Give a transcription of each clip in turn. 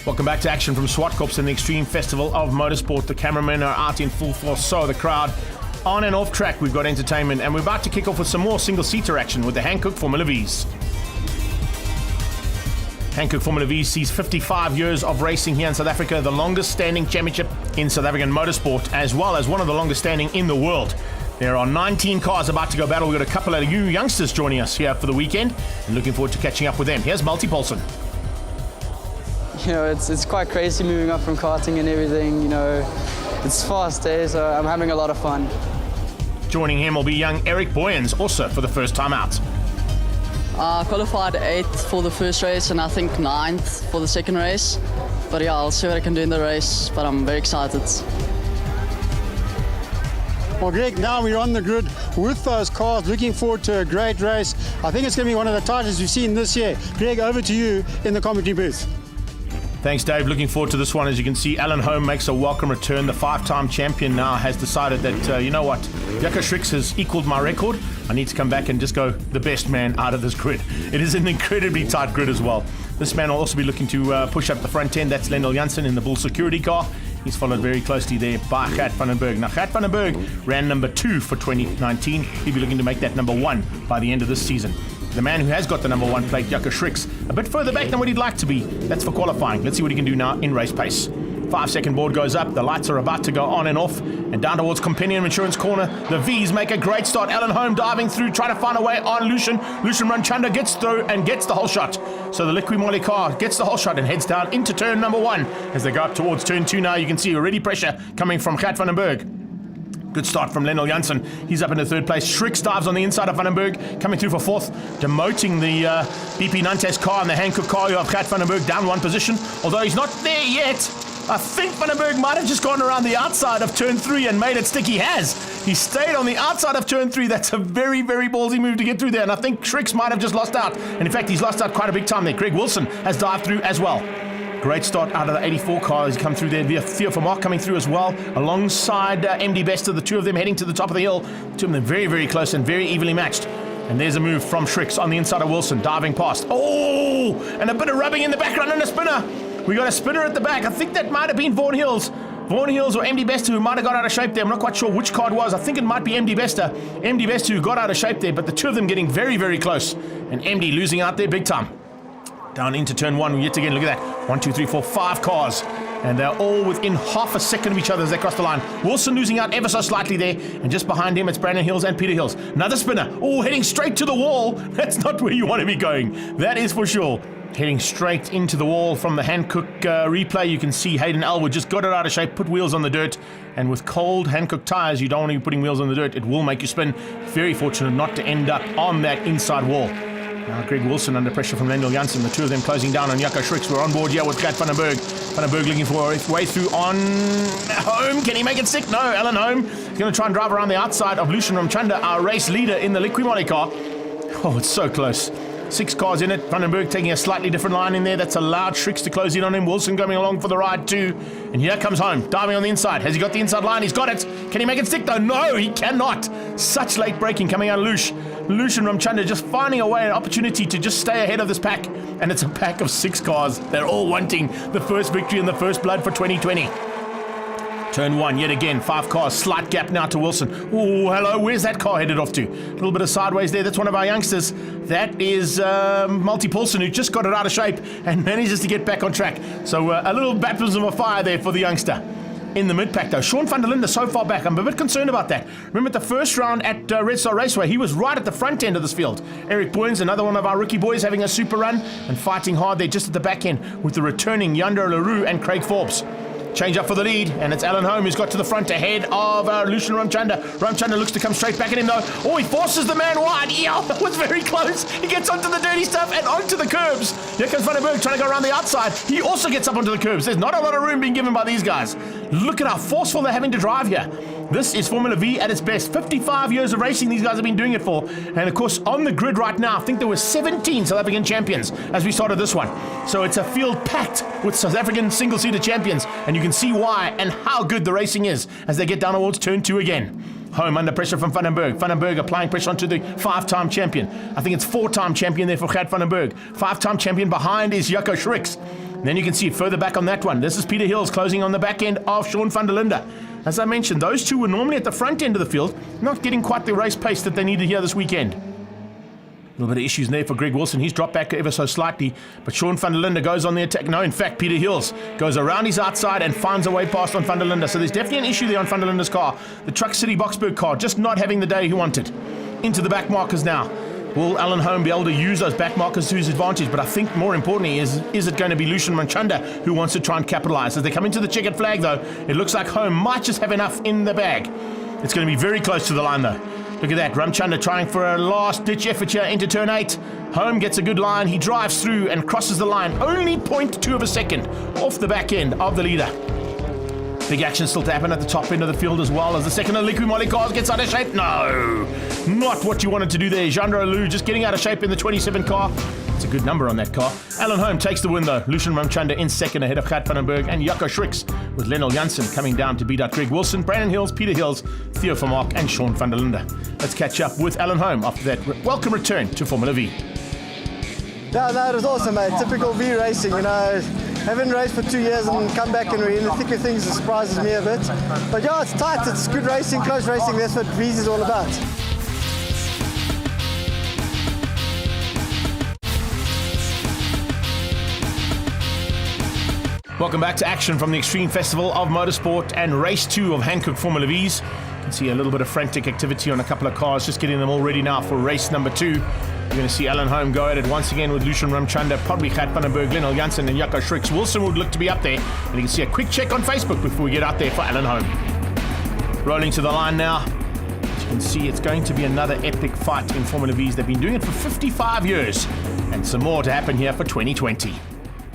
Welcome back to action from Zwartkops and the Extreme Festival of Motorsport. The cameramen are out in full force, so are the crowd. On and off track, we've got entertainment, and we're about to kick off with some more single-seater action with the Hankook Formula Vs. Hankook Formula V sees 55 years of racing here in South Africa, the longest-standing championship in South African motorsport, as well as one of the longest-standing in the world. There are 19 cars about to go battle. We've got a couple of new youngsters joining us here for the weekend, and looking forward to catching up with them. Here's Multi Paulson. You know, it's quite crazy moving up from karting and everything, you know. It's fast, so I'm having a lot of fun. Joining him will be young Eric Boyens, also for the first time out. I qualified 8th for the first race and I think 9th for the second race. But yeah, I'll see what I can do in the race, but I'm very excited. Well, Greg, now we're on the grid with those cars, looking forward to a great race. I think it's going to be one of the tightest we've seen this year. Greg, over to you in the commentary booth. Thanks, Dave. Looking forward to this one. As you can see, Alan Holm makes a welcome return. The 5-time champion now has decided that, you know what, Jaco Schricks has equaled my record. I need to come back and just go the best man out of this grid. It is an incredibly tight grid as well. This man will also be looking to push up the front end. That's Lendl Janssen in the Bull security car. He's followed very closely there by Gert van den Berg. Now, Gert van den Berg ran number 2 for 2019. He'll be looking to make that number 1 by the end of this season. The man who has got the number 1 plate, Jaco Schricks, a bit further back than what he'd like to be. That's for qualifying. Let's see what he can do now in race pace. 5-second board goes up. The lights are about to go on and off. And down towards Compendium Insurance Corner, the V's make a great start. Alan Holm diving through, trying to find a way on Lucian. Lucian Ramchanda gets through and gets the whole shot. So the Liqui car gets the whole shot and heads down into turn number 1. As they go up towards turn 2 now, you can see already pressure coming from Gert van den Berg. Good start from Lendl Janssen. He's up in the 3rd place. Schricks dives on the inside of Van den Berg, coming through for 4th, demoting the BP Nantes car and the Hankook car. You have Gert van den Berg down 1 position, although he's not there yet. I think Van den Berg might have just gone around the outside of turn 3 and made it stick. He has. He stayed on the outside of turn 3. That's a very, very ballsy move to get through there, and I think Schricks might have just lost out. And in fact, he's lost out quite a big time there. Greg Wilson has dived through as well. Great start out of the 84 car as he come through there. Theo Vermaak coming through as well, alongside MD Bester, the two of them heading to the top of the hill. Two of them very, very close and very evenly matched. And there's a move from Schricks on the inside of Wilson, diving past. Oh, and a bit of rubbing in the background and a spinner. We got a spinner at the back. I think that might have been Vaughan Hills. Vaughan Hills or MD Bester who might have got out of shape there. I'm not quite sure which car it was. I think it might be MD Bester. MD Bester who got out of shape there, but the two of them getting very, very close. And MD losing out there big time. Down into turn 1 yet again. Look at that. 1, 2, 3, 4, 5 cars. And they're all within half a second of each other as they cross the line. Wilson losing out ever so slightly there. And just behind him, it's Brandon Hills and Peter Hills. Another spinner. Oh, heading straight to the wall. That's not where you want to be going. That is for sure. Heading straight into the wall from the Hankook replay. You can see Hayden Elwood just got it out of shape, put wheels on the dirt. And with cold Hankook tires, you don't want to be putting wheels on the dirt. It will make you spin. Very fortunate not to end up on that inside wall. Now Greg Wilson under pressure from Lendl Janssen. The two of them closing down on Jaco Schricks. We're on board here with Gert van den Berg. Van den Berg looking for a way through on Holm. Can he make it stick? No, Alan Holm is going to try and drive around the outside of Lucian Ramchanda, our race leader in the Liqui car. Oh, it's so close. 6 cars in it. Van den Berg taking a slightly different line in there. That's allowed Schricks to close in on him. Wilson coming along for the ride too. And here comes Holm, diving on the inside. Has he got the inside line? He's got it. Can he make it stick though? No, he cannot. Such late braking coming out of Lucian Ramchanda just finding a way, an opportunity to just stay ahead of this pack. And it's a pack of 6 cars. They're all wanting the first victory and the first blood for 2020. Turn 1, yet again, 5 cars, slight gap now to Wilson. Oh, hello, where's that car headed off to? A little bit of sideways there, that's one of our youngsters. That is Multi Paulson, who just got it out of shape and manages to get back on track. So a little baptism of fire there for the youngster. In the mid-pack though, Sean van der Linde so far back, I'm a bit concerned about that. Remember at the first round at Red Star Raceway, he was right at the front end of this field. Eric Boyens, another one of our rookie boys, having a super run and fighting hard there just at the back end with the returning Yandro LaRue and Craig Forbes. Change up for the lead, and it's Alan Holm who's got to the front ahead of Lucian Ramchanda. Ramchanda looks to come straight back at him though. Oh, he forces the man wide. Yeah, that was very close. He gets onto the dirty stuff and onto the curbs. Here comes Van den Berg trying to go around the outside. He also gets up onto the curbs. There's not a lot of room being given by these guys. Look at how forceful they're having to drive here. This is Formula V at its best. 55 years of racing these guys have been doing it for. And of course, on the grid right now, I think there were 17 South African champions as we started this one. So it's a field packed with South African single-seater champions. And you can see why and how good the racing is as they get down towards turn 2 again. Home under pressure from Van den Berg. Van den Berg applying pressure onto the 5-time champion. I think it's 4-time champion there for Gert van den Berg. 5-time champion behind is Jaco Schricks. And then you can see further back on that one. This is Peter Hills closing on the back end of Sean van der Linde. As I mentioned, those two were normally at the front end of the field, not getting quite the race pace that they needed here this weekend. A little bit of issues there for Greg Wilson. He's dropped back ever so slightly, but Sean van der Linde goes on the attack. No, in fact, Peter Hills goes around his outside and finds a way past on van der Linde. So there's definitely an issue there on van der Linde's car. The Truck City Boxburg car just not having the day he wanted. Into the back markers now. Will Alan Holm be able to use those back markers to his advantage? But I think more importantly is it going to be Lucian Manchanda who wants to try and capitalize? As they come into the checkered flag though, it looks like Holm might just have enough in the bag. It's going to be very close to the line though. Look at that, Ramchanda trying for a last-ditch effort here into turn 8. Holm gets a good line, he drives through and crosses the line. Only 0.2 of a second off the back end of the leader. Big action still to happen at the top end of the field as well as the second of Liqui cars gets out of shape. No, not what you wanted to do there. Jean Ralou just getting out of shape in the 27 car. It's a good number on that car. Alan Holm takes the win though. Lucian Ramchanda in second ahead of Gert van den Berg and Jaco Schricks with Lennel Janssen coming down to beat out Greg Wilson, Brandon Hills, Peter Hills, Theo Vermaak and Sean van der Linde. Let's catch up with Alan Holm after that welcome return to Formula V. Yeah, no, it was awesome, mate. Typical V racing, you know. Haven't raced for 2 years and come back and we're in the thick of things. It surprises me a bit. But yeah, it's tight. It's good racing, close racing. That's what V's is all about. Welcome back to action from the Extreme Festival of Motorsport and Race 2 of Hankook Formula V's. You can see a little bit of frantic activity on a couple of cars, just getting them all ready now for race number 2. You're going to see Alan Holm go at it once again with Lucian Ramchanda, probably Gert van den Berg, Lennel Janssen and Jaco Schricks. Wilson would look to be up there. And you can see a quick check on Facebook before we get out there for Alan Holm. Rolling to the line now. As you can see, it's going to be another epic fight in Formula V's. They've been doing it for 55 years. And some more to happen here for 2020.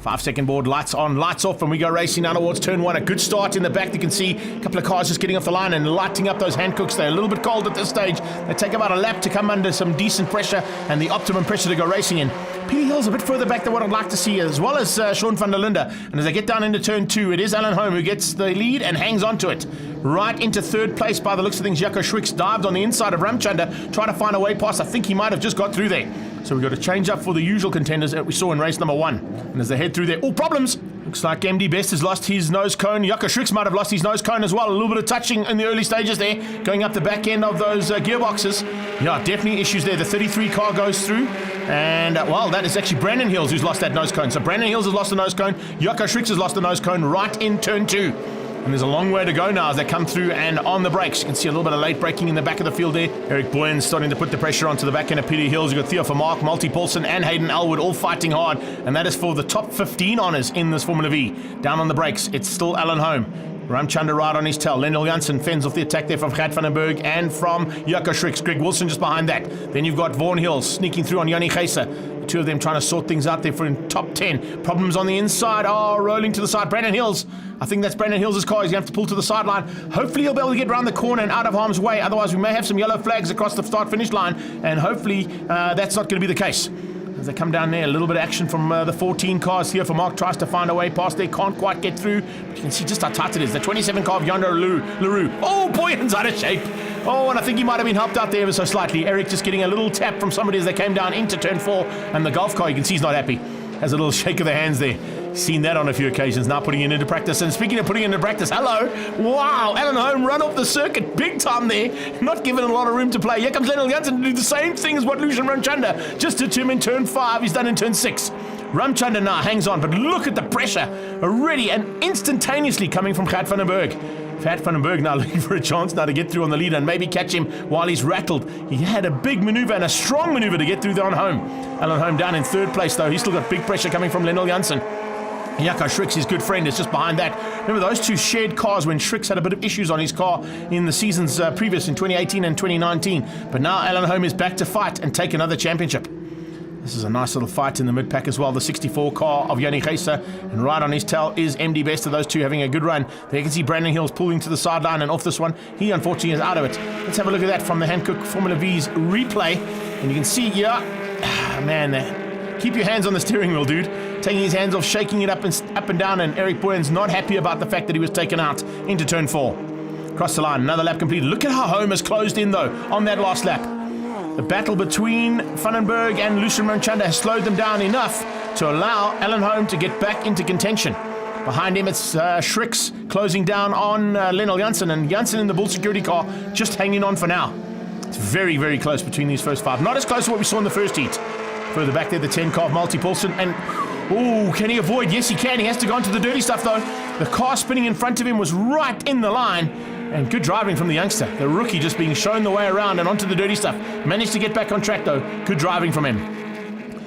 5-second board, lights on, lights off, and we go racing now towards turn 1. A good start in the back. You can see a couple of cars just getting off the line and lighting up those Hankooks. They're a little bit cold at this stage. They take about a lap to come under some decent pressure and the optimum pressure to go racing in. Peter Hill's a bit further back than what I'd like to see, as well as Sean van der Linde. And as they get down into turn 2, it is Alan Holm who gets the lead and hangs on to it. Right into third place by the looks of things. Jaco Schricks dived on the inside of Ramchanda, trying to find a way past. I think he might have just got through there. So we've got to change up for the usual contenders that we saw in race number 1. And as they head through there, oh, problems! Looks like MD Best has lost his nose cone. Jaco Schricks might have lost his nose cone as well. A little bit of touching in the early stages there, going up the back end of those gearboxes. Yeah, definitely issues there. The 33 car goes through. And, well, that is actually Brandon Hills who's lost that nose cone. So Brandon Hills has lost the nose cone. Jaco Schricks has lost the nose cone right in turn 2. And there's a long way to go now as they come through and on the brakes. You can see a little bit of late braking in the back of the field there. Eric Boyens starting to put the pressure onto the back end of Peter Hills. You've got Theo Vermaak, Malty Paulson and Hayden Elwood all fighting hard. And that is for the top 15 honours in this Formula V. Down on the brakes, it's still Alan Holm. Ramchanda right on his tail. Lennel Janssen fends off the attack there from Gert van den Berg and from Jaco Schricks. Greg Wilson just behind that. Then you've got Vaughan Hills sneaking through on Yanni Geisa. The two of them trying to sort things out there for in top 10. Problems on the inside. Oh, rolling to the side. Brandon Hills. I think that's Brandon Hills' car. He's going to have to pull to the sideline. Hopefully he'll be able to get around the corner and out of harm's way. Otherwise we may have some yellow flags across the start-finish line. And hopefully that's not going to be the case. As they come down there, a little bit of action from the 14 cars here. Vermaak tries to find a way past there, can't quite get through. But you can see just how tight it is. The 27 car of Yonder LaRue. Oh, Boyens out of shape. Oh, and I think he might have been helped out there ever so slightly. Eric just getting a little tap from somebody as they came down into turn 4. And the Golf car, you can see he's not happy. Has a little shake of the hands there. Seen that on a few occasions, now putting it into practice. And speaking of putting it into practice, hello, wow, Alan Holm run off the circuit big time there, not given a lot of room to play. Here comes Lennel Janssen to do the same thing as what Lucian Ramchanda just did to him in turn 5. He's done in turn 6. Ramchanda now hangs on, but look at the pressure already and instantaneously coming from Gert van den Berg. Gert van den Berg now looking for a chance now to get through on the leader and maybe catch him while he's rattled. He had a big maneuver and a strong maneuver to get through there on Holm. Alan Holm down in third place though. He's still got big pressure coming from Lennel Janssen. Jaco Schricks, his good friend, is just behind that. Remember, those two shared cars when Schricks had a bit of issues on his car in the seasons previous in 2018 and 2019. But now Alan Holm is back to fight and take another championship. This is a nice little fight in the mid-pack as well. The 64 car of Yanni Geisa, and right on his tail is MD Best of those two having a good run. There you can see Brandon Hills pulling to the sideline and off this one. He unfortunately is out of it. Let's have a look at that from the Hankook Formula V's replay. And you can see, yeah, man, keep your hands on the steering wheel, dude. Taking his hands off, shaking it up and down, and Eric Boyens not happy about the fact that he was taken out into turn 4. Cross the line, another lap completed. Look at how Holm has closed in though on that last lap. The battle between Vandenberg and Lucian Ramchanda has slowed them down enough to allow Alan Holm to get back into contention. Behind him, it's Schricks closing down on Lennel Janssen, and Janssen in the Bull security car just hanging on for now. It's very, very close between these first five. Not as close to what we saw in the first heat. Further back there, the 10 car of Malty Paulson, and can he avoid? Yes, he can. He has to go into the dirty stuff, though. The car spinning in front of him was right in the line, and good driving from the youngster. The rookie just being shown the way around and onto the dirty stuff. Managed to get back on track, though. Good driving from him.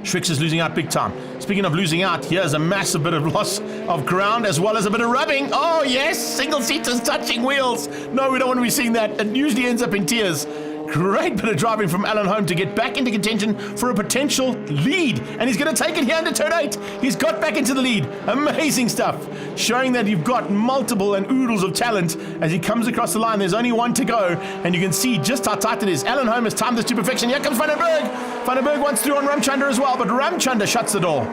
Schricks is losing out big time. Speaking of losing out, here's a massive bit of loss of ground as well as a bit of rubbing. Oh, yes, single seaters touching wheels. No, we don't want to be seeing that. It usually ends up in tears. Great bit of driving from Alan Holm to get back into contention for a potential lead. And he's going to take it here into turn 8. He's got back into the lead. Amazing stuff. Showing that you've got multiple and oodles of talent as he comes across the line. There's only one to go. And you can see just how tight it is. Alan Holm has timed this to perfection. Here comes Vandenberg. Vandenberg wants through on Ramchanda as well, but Ramchanda shuts the door.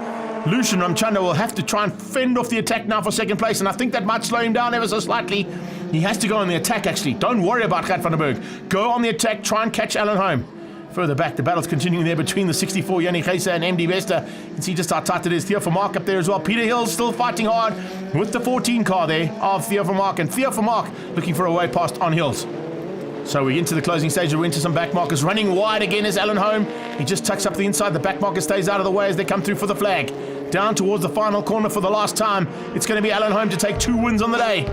Lucian Ramchanda will have to try and fend off the attack now for second place, and I think that might slow him down ever so slightly. He has to go on the attack, actually. Don't worry about Gert Vandenberg. Go on the attack, try and catch Alan Holm. Further back, the battle's continuing there between the 64 Yanni Geisa and MD Bester. You can see just how tight it is. Theo Vermaak up there as well. Peter Hill's still fighting hard with the 14 car there of Theo Vermaak, and Theo Vermaak looking for a way past on Hills. So we're into the closing stage. We're into some back markers. Running wide again is Alan Holm. He just tucks up the inside. The back marker stays out of the way as they come through for the flag. Down towards the final corner for the last time. It's going to be Alan Holm to take 2 wins on the day.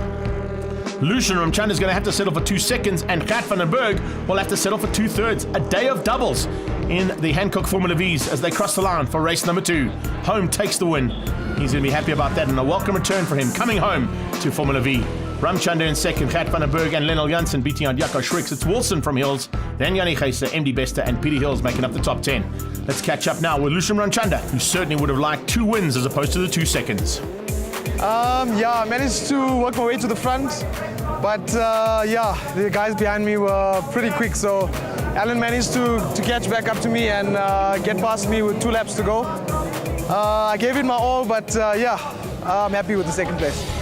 Lucian Ramchanda is going to have to settle for 2 seconds, and Gert Vandenberg will have to settle for 2/3. A day of doubles in the Hankook Formula V's as they cross the line for race number 2. Holm takes the win. He's going to be happy about that, and a welcome return for him coming home to Formula V. Ramchanda in second, Gert Vandenberg and Lennel Janssen beating out Jaco Schricks. It's Wilson from Hills, then Yanni Geisa, MD Bester, and Peter Hills making up the top 10. Let's catch up now with Lucian Ramchanda, who certainly would have liked 2 wins as opposed to the 2 seconds. I managed to work my way to the front, but the guys behind me were pretty quick, so Alan managed to catch back up to me and get past me with 2 laps to go. I gave it my all, but I'm happy with the second place.